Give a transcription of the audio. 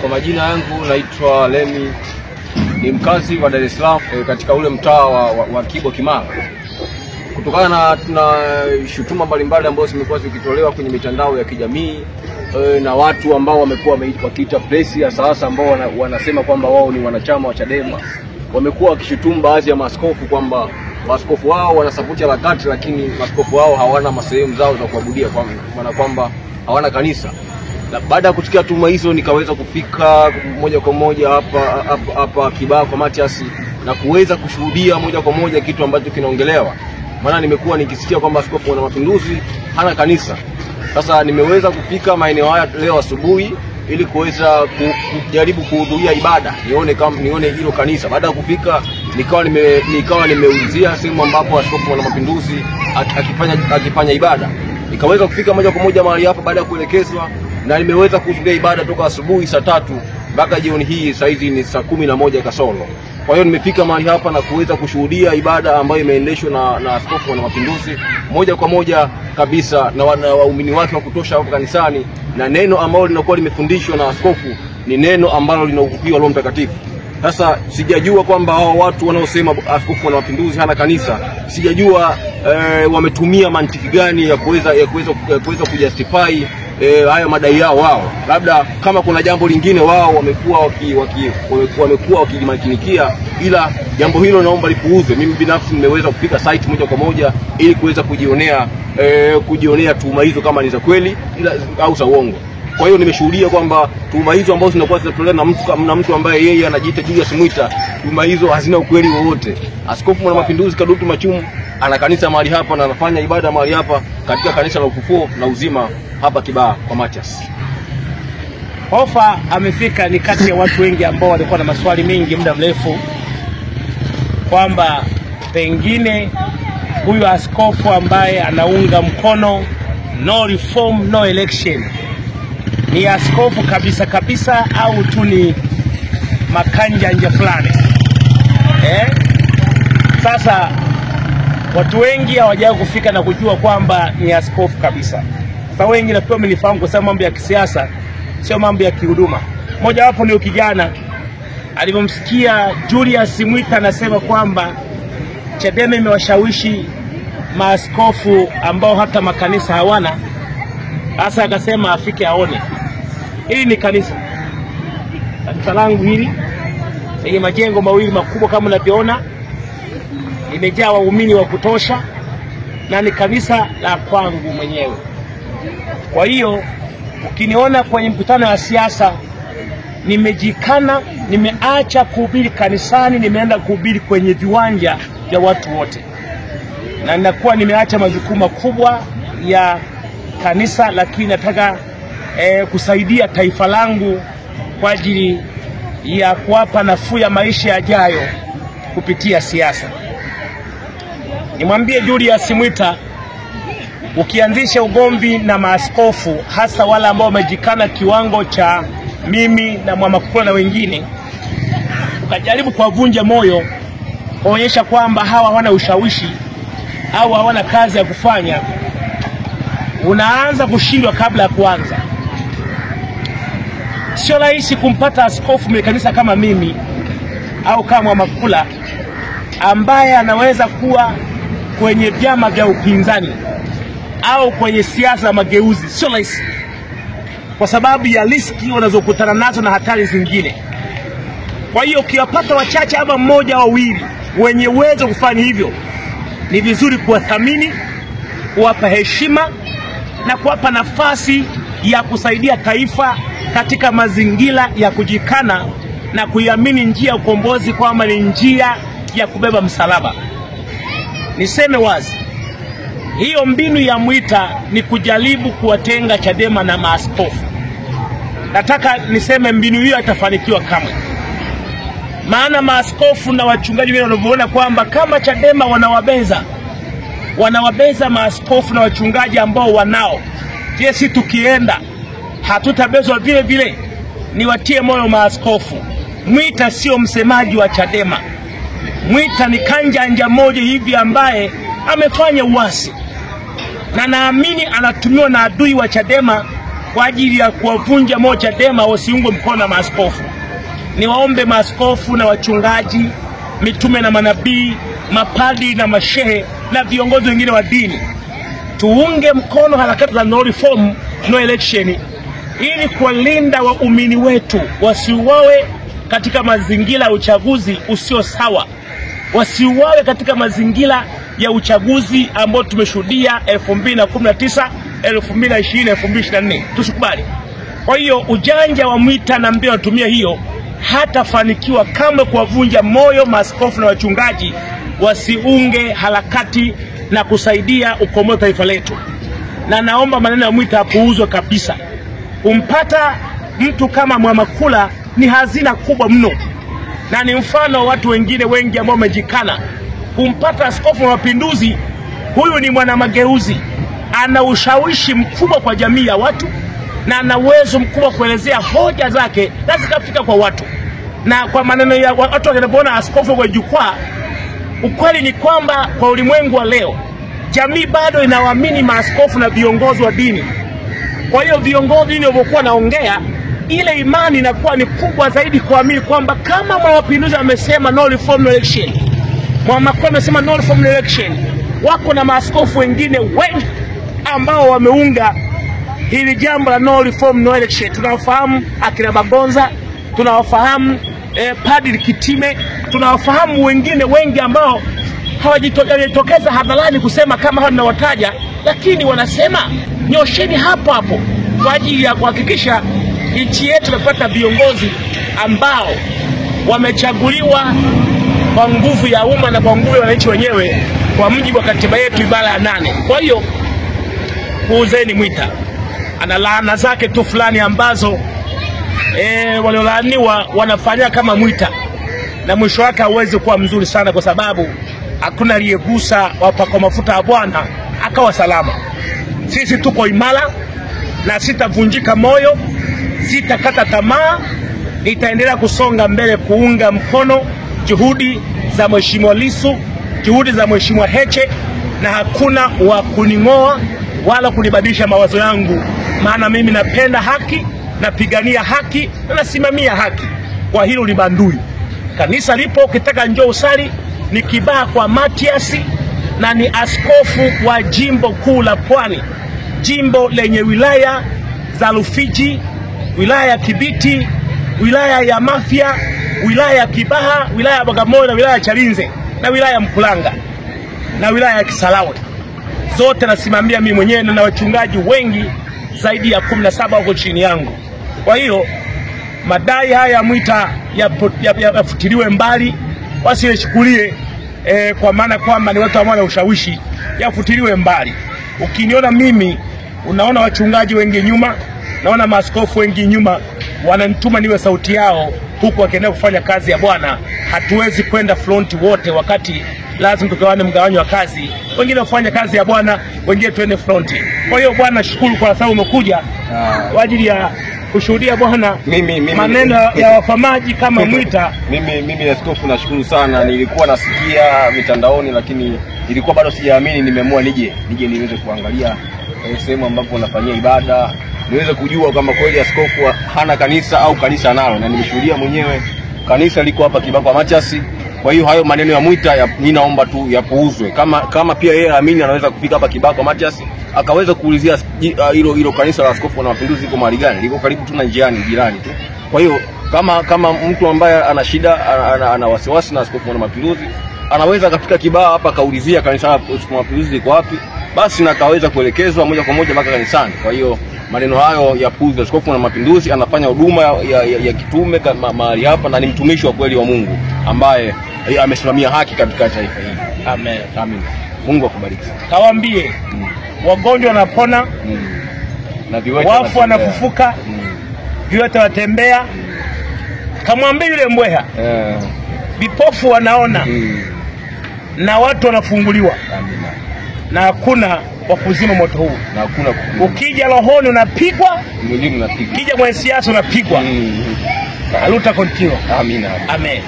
Kwa majina yangu naitwa Lemi, ni mkazi wa Dar es Salaam katika ule mtaa wa Kibo Kimara. Kutokana na shutuma mbalimbali ambazo zimekuwa zikitolewa kwenye mitandao ya kijamii na watu ambao wamekuwa wakiita press ya sasa ambao wanasema kwamba wao ni wanachama wa Chadema, wamekuwa wakishutumu baadhi ya maaskofu kwamba maaskofu wao wanasapoti harakati, lakini maaskofu wao hawana sehemu zao za kuabudia, kwa maana kwamba hawana kanisa. Na baada ya kusikia tuhuma hizo nikaweza kufika moja kwa moja hapa Kibaha kwa Matias na kuweza kushuhudia moja kwa moja kitu ambacho kinaongelewa. Maana nimekuwa nikisikia kwamba Askofu wa Mapinduzi hana kanisa. Sasa nimeweza kufika maeneo haya leo asubuhi ili kuweza kujaribu kuhudhuria ibada, nione hilo kanisa. Baada ya kufika nikawa nimeulizia sehemu ambapo Askofu wa Mapinduzi akifanya ibada. Nikaweza kufika moja kwa moja mahali hapa baada ya kuelekezwa, na nimeweza kuhudhuria ibada toka asubuhi saa 3 mpaka jioni hii saa hizi ni saa 11 kasoro. Kwa hiyo nimefika mahali hapa na kuweza kushuhudia ibada ambayo imeendeshwa na Askofu wa Mapinduzi moja kwa moja kabisa na waumini wake wa kutosha hapo kanisani, na neno ambalo linakuwa limefundishwa na askofu ni neno ambalo linaukupiwa Roho Mtakatifu. Sasa sijajua kwamba hao watu wanaosema Askofu wa Mapinduzi hana kanisa, sijajua wametumia mantiki gani ya kuweza kujustify haya madai yao wao. Labda kama kuna jambo lingine wao wamekuwa wakijimakinikia, ila jambo hilo naomba lipuuzwe. Mimi binafsi nimeweza kufika site moja kwa moja ili kuweza kujionea tuhuma hizo kama ni za kweli au za uongo. Kwa hiyo nimeshuhudia kwamba tuhuma hizo ambazo zinakuwa zinatolewa na mtu ambaye yeye anajiita Julius Mwita, tuhuma hizo hazina ukweli wowote. Askofu wa Mapinduzi Kadutu Machumu ana kanisa mahali hapa na anafanya ibada mahali hapa katika kanisa la Ufufuo na Uzima hapa Kibaha kwa Matias. Hofa amefika ni kati ya watu wengi ambao walikuwa na maswali mengi muda mrefu kwamba pengine huyu askofu ambaye anaunga mkono no reform no election ni askofu kabisa au tu ni makanjanja fulani. Sasa watu wengi hawajawahi kufika na kujua kwamba ni askofu kabisa. Sasa wengi nafikiri wamenifahamu kwa sababu mambo ya kisiasa sio mambo ya kihuduma. Mmoja wapo ni kijana alipomsikia Julius Mwita anasema kwamba Chadema imewashawishi maaskofu ambao hata makanisa hawana. Sasa akasema afike aone. Hili ni kanisa. Kanisa langu hili lenye majengo mawili makubwa kama unavyoona, limejaa waumini wa kutosha na ni kanisa la kwangu mwenyewe. Kwa hiyo ukiniona kwenye mkutano wa siasa nimejikana, nimeacha kuhubiri kanisani, nimeenda kuhubiri kwenye viwanja vya watu wote. Na ninakuwa nimeacha majukumu makubwa ya kanisa, lakini nataka kusaidia taifa langu kwa ajili ya kuwapa nafuu ya maisha yajayo kupitia siasa. Nimwambie Julius Mwita, ukianzisha ugomvi na maaskofu, hasa wale ambao wamejikana kiwango cha mimi na Mwamakula na wengine, ukajaribu kuwavunja moyo, kuonyesha kwamba hawa hawana ushawishi au hawana kazi ya kufanya, unaanza kushindwa kabla ya kuanza. Sio rahisi kumpata askofu mwenye kanisa kama mimi au kama Mwamakula ambaye anaweza kuwa kwenye vyama vya upinzani au kwenye siasa mageuzi. Sio rahisi kwa sababu ya riski wanazokutana nazo na hatari zingine. Kwa hiyo ukiwapata wachache ama mmoja au wawili wenye uwezo kufanya hivyo, ni vizuri kuwathamini, kuwapa heshima na kuwapa nafasi ya kusaidia taifa katika mazingira ya kujikana na kuiamini njia ya ukombozi kwamba ni njia ya kubeba msalaba. Niseme wazi, hiyo mbinu ya Mwita ni kujaribu kuwatenga Chadema na maaskofu. Nataka niseme mbinu hiyo itafanikiwa kama. Maana maaskofu na wachungaji wao wanavyoona kwamba kama Chadema wanawabeza maaskofu na wachungaji ambao wanao, je, si tukienda hatutabezwa vile vile? Niwatie moyo maaskofu, Mwita sio msemaji wa Chadema. Mwita ni kanjanja moja hivi ambaye amefanya uasi, na naamini anatumiwa na adui wa Chadema kwa ajili ya kuwavunja moyo Chadema wasiungwe mkono na maaskofu. Niwaombe maaskofu na wachungaji, mitume na manabii, mapadri na mashehe na viongozi wengine wa dini, tuunge mkono harakati za no reform no election ili kuwalinda waumini wetu wasiuawe katika mazingira ya uchaguzi usio sawa, wasiuawe katika mazingira ya uchaguzi ambao tumeshuhudia 2019, 2020, 2024. Tusikubali. Kwa hiyo ujanja wa Mwita na mbio anatumia hiyo, hatafanikiwa kama kuwavunja moyo maaskofu na wachungaji wasiunge harakati na kusaidia ukombozi taifa letu. Na naomba maneno ya Mwita yapuuzwe kabisa. Kumpata mtu kama Mwamakula ni hazina kubwa mno, na ni mfano wa watu wengine wengi ambao wamejikana. Kumpata askofu wa mapinduzi, huyu ni mwana mageuzi, ana ushawishi mkubwa kwa jamii ya watu na ana uwezo mkubwa kuelezea hoja zake na zikafika kwa watu. Na kwa maneno ya watu wanapoona askofu kwa jukwaa, ukweli ni kwamba kwa ulimwengu wa leo jamii bado inawaamini maaskofu na viongozi wa dini. Kwa hiyo viongozi dini wanapokuwa naongea, ile imani inakuwa ni kubwa zaidi kuamini kwamba kama mapinduzi amesema no reform no election, Mwamakula amesema no reform no election, wako na maaskofu wengine wengi ambao wameunga hili jambo la no reform no election. Tunawafahamu akina Magonza, tunawafahamu Padri Kitime, tunawafahamu wengine wengi ambao hawajitokeza hadharani kusema kama hao ninawataja, lakini wanasema nyosheni hapo hapo kwa ajili ya kuhakikisha nchi yetu inapata viongozi ambao wamechaguliwa kwa nguvu ya umma na kwa nguvu ya wananchi wenyewe kwa mujibu wa katiba yetu ibara ya 8. Kwa hiyo kuuzeni Mwita, ana laana zake tu fulani ambazo waliolaaniwa wanafanya kama Mwita, na mwisho wake hauwezi kuwa mzuri sana, kwa sababu hakuna aliyegusa wapako mafuta ya Bwana akawa salama. Sisi tuko imara na sitavunjika moyo, sitakata tamaa, nitaendelea kusonga mbele kuunga mkono juhudi za Mheshimiwa Lissu, juhudi za Mheshimiwa Heche, na hakuna wa kuning'oa wala kunibadilisha mawazo yangu, maana mimi napenda haki, napigania haki na nasimamia haki. Kwa hilo libandui. Kanisa lipo, ukitaka njoo usali, ni Kibaha kwa Matias, na ni askofu wa jimbo kuu la Pwani, jimbo lenye wilaya za Rufiji, wilaya ya Kibiti, wilaya ya Mafia, wilaya ya Kibaha, wilaya ya Bagamoyo, na wilaya ya Chalinze, na wilaya ya Mkulanga, na wilaya ya Kisarawe. Zote nasimamia mimi mwenyewe, na wachungaji wengi zaidi ya 17 huko chini yangu. Kwa hiyo madai haya Mwita yafutiliwe mbali, wasiyechukulie kwa maana kwamba ni watu ambao wana ushawishi, yafutiliwe mbali. Ukiniona mimi, unaona wachungaji wengi nyuma, naona maaskofu wengi nyuma, wananituma niwe sauti yao huku wakiendelea kufanya kazi ya Bwana. Hatuwezi kwenda front wote, wakati lazima tugawane mgawanyo wa kazi. Wengine wafanya kazi ya Bwana, wengine tuende front. Kwa hiyo Bwana, shukuru kwa sababu umekuja kwa ajili ya kushuhudia Bwana maneno ya wafamaji kama Mwita. Mimi askofu, nashukuru sana. Nilikuwa nasikia mitandaoni, lakini nilikuwa bado sijaamini. Nimeamua nije niweze kuangalia sehemu ambapo unafanyia ibada, niweze kujua kama kweli askofu hana kanisa au kanisa nalo, na nimeshuhudia mwenyewe kanisa liko hapa Kibaha kwa Matias. Kwa hiyo hayo maneno ya Mwita ninaomba tu yapuuzwe. Kama pia yeye aamini anaweza kufika hapa Kibaha kwa Matias akaweza kuulizia hilo kanisa la askofu na mapinduzi liko mahali gani, liko karibu tu na njiani, jirani tu. Kwa hiyo kama mtu ambaye ana shida, ana wasiwasi na askofu na mapinduzi, anaweza kafika Kibaha hapa kaulizia kanisa la askofu na mapinduzi liko wapi, basi na kaweza kuelekezwa moja kwa moja mpaka kanisani. Kwa hiyo maneno hayo yapuuzwe. Askofu na mapinduzi anafanya huduma ya kitume mahali hapa, na ni mtumishi wa kweli wa Mungu ambaye amesimamia haki katika taifa hili. Amen. Amen. Mungu akubariki. Kawaambie wagonjwa wanapona, na viwete wafu wanafufuka, viwete watembea. Kamwambie yule mbweha, vipofu wanaona, na watu wanafunguliwa. Amina. Na hakuna wa kuzima moto huu. Na hakuna ukija rohoni unapigwa, mwilini unapigwa. Ukija kwenye siasa unapigwa. Aluta continue. Amina. Amen.